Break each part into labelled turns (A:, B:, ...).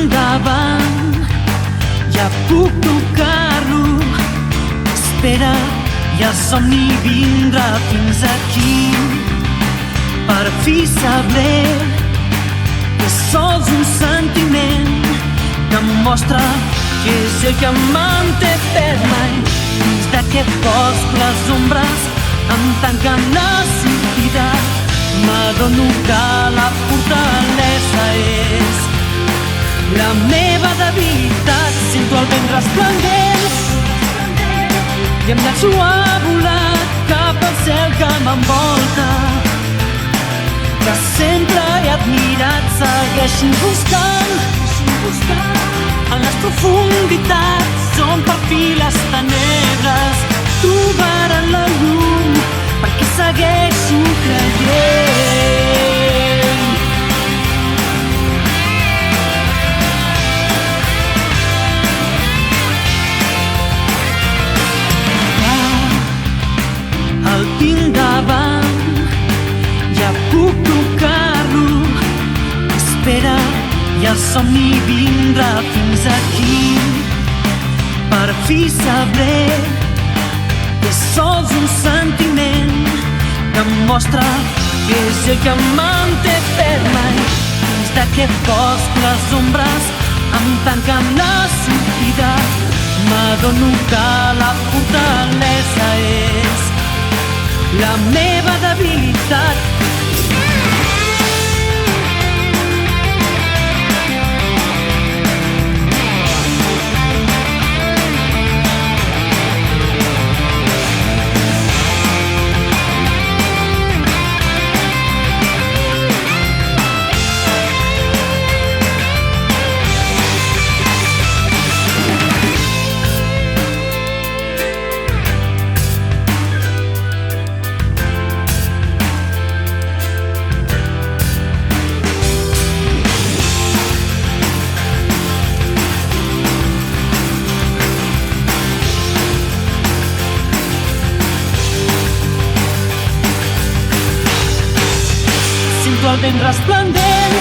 A: tinc davant, ja puc tocar-lo. Espera, i el somni vindrà fins aquí. Per fi sabré que és sols un sentiment que em mostra que és el que em manté ferma. Dins d'aquest bosc les ombres em tanquen la sortida. M'adono que la fortalesa és la meva debilitat. Sento el vent resplendent i em llanço a volar cap al cel que m'envolta, que sempre he admirat. Segueixin buscant en les profunditats on per fi les tenebres trobaran la llum, perquè segueixo creient. El tinc davant, ja puc tocar-lo. Espera, i el somni vindrà fins aquí. Per fi sabré que és sols un sentiment que em mostra que és el que em manté ferma. Dins d'aquest bosc les ombres em tanquen la sortida. M'adono que la fortalesa és la meva debilitat. El vent resplendent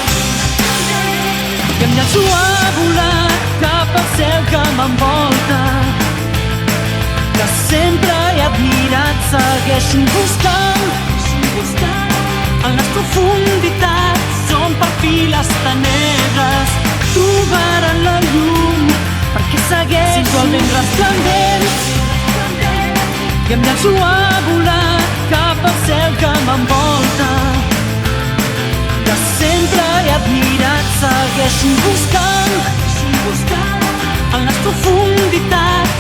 A: i em llanço a volar cap al cel que m'envolta, que sempre he admirat. Segueixin buscant en les profunditats on per fi les tenebres trobaran la llum, perquè segueixo el vent resplendent i em llanço a volar cap al cel que m'envolta, que sempre he admirat. Segueixin buscant en les profunditats